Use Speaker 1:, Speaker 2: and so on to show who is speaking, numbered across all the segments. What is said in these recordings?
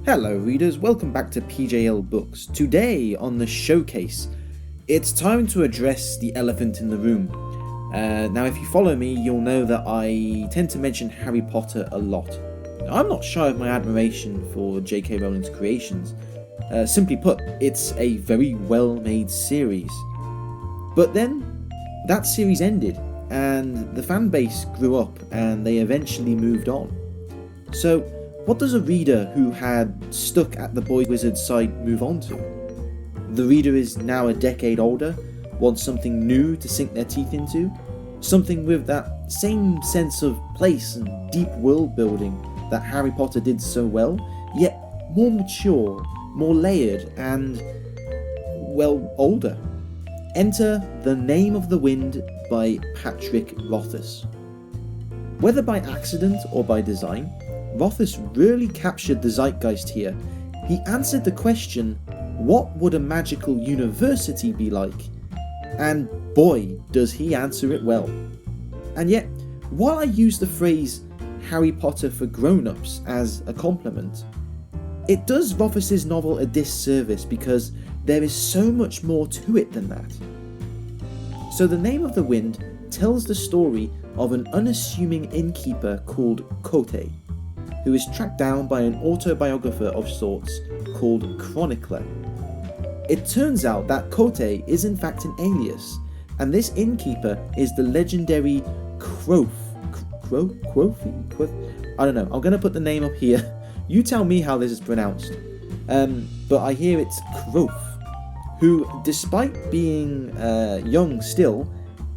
Speaker 1: Hello readers, welcome back to PJL Books. Today on the showcase, it's time to address the elephant in the room. Now if you follow me, you'll know that I tend to mention Harry Potter a lot. I'm not shy of my admiration for J.K. Rowling's creations. Simply put, it's a very well-made series. But then, that series ended, and the fan base grew up, and they eventually moved on. So, what does a reader who had stuck at the boy wizard's side move on to? The reader is now a decade older, wants something new to sink their teeth into, something with that same sense of place and deep world building that Harry Potter did so well, yet more mature, more layered, and, well, older. Enter The Name of the Wind by Patrick Rothfuss. Whether by accident or by design, Rothfuss really captured the zeitgeist here. He answered the question, what would a magical university be like? And boy, does he answer it well. And yet, while I use the phrase Harry Potter for grown-ups as a compliment, it does Rothfuss's novel a disservice because there is so much more to it than that. So The Name of the Wind tells the story of an unassuming innkeeper called Kote, who is tracked down by an autobiographer of sorts called Chronicler. It turns out that Kote is in fact an alias, and this innkeeper is the legendary Quoth. I don't know, I'm going to put the name up here. You tell me how this is pronounced. But I hear it's Quoth, who, despite being young still,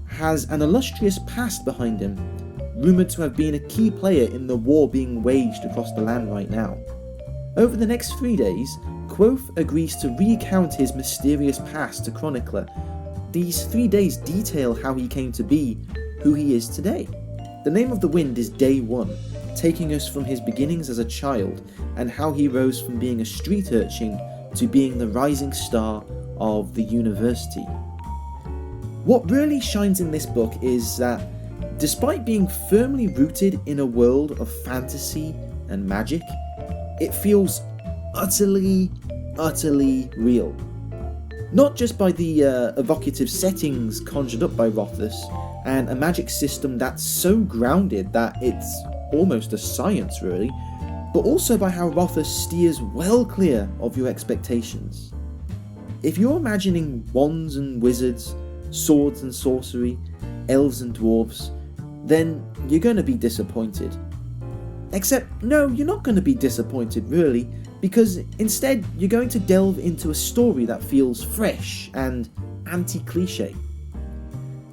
Speaker 1: has an illustrious past behind him, rumoured to have been a key player in the war being waged across the land right now. Over the next 3 days, Quoth agrees to recount his mysterious past to Chronicler. These 3 days detail how he came to be who he is today. The Name of the Wind is day one, taking us from his beginnings as a child and how he rose from being a street urchin to being the rising star of the university. What really shines in this book is that despite being firmly rooted in a world of fantasy and magic, it feels utterly real. Not just by the evocative settings conjured up by Rothfuss and a magic system that's so grounded that it's almost a science really, but also by how Rothfuss steers well clear of your expectations. If you're imagining wands and wizards, swords and sorcery, elves and dwarves, then you're going to be disappointed. Except, no, you're not going to be disappointed really, because instead you're going to delve into a story that feels fresh and anti-cliche.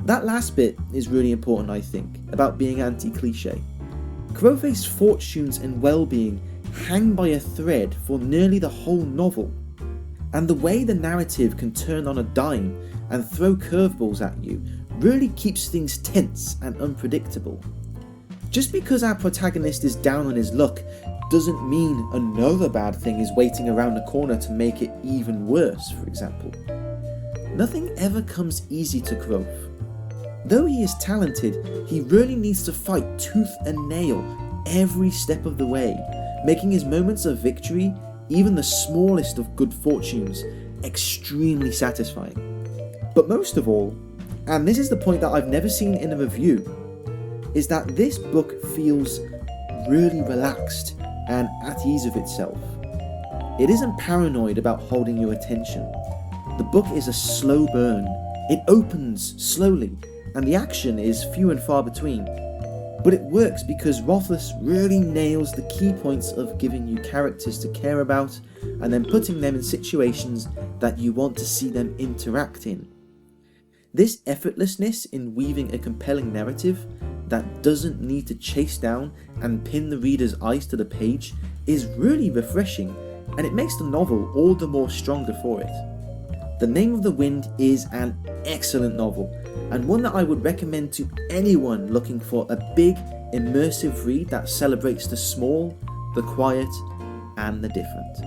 Speaker 1: That last bit is really important, I think, about being anti-cliche. Quoth's fortunes and well-being hang by a thread for nearly the whole novel, and the way the narrative can turn on a dime and throw curveballs at you really keeps things tense and unpredictable. Just because our protagonist is down on his luck doesn't mean another bad thing is waiting around the corner to make it even worse, for example. Nothing ever comes easy to Quoth. Though he is talented, he really needs to fight tooth and nail every step of the way, making his moments of victory, even the smallest of good fortunes, extremely satisfying. But most of all, and this is the point that I've never seen in a review, is that this book feels really relaxed and at ease with itself. It isn't paranoid about holding your attention. The book is a slow burn. It opens slowly, and the action is few and far between. But it works because Rothfuss really nails the key points of giving you characters to care about and then putting them in situations that you want to see them interact in. This effortlessness in weaving a compelling narrative that doesn't need to chase down and pin the reader's eyes to the page is really refreshing, and it makes the novel all the more stronger for it. The Name of the Wind is an excellent novel, and one that I would recommend to anyone looking for a big, immersive read that celebrates the small, the quiet, and the different.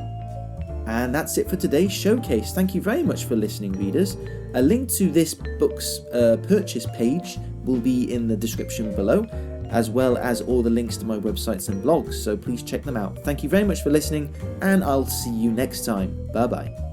Speaker 1: And that's it for today's showcase. Thank you very much for listening, readers. A link to this book's purchase page will be in the description below, as well as all the links to my websites and blogs, so please check them out. Thank you very much for listening, and I'll see you next time. Bye bye.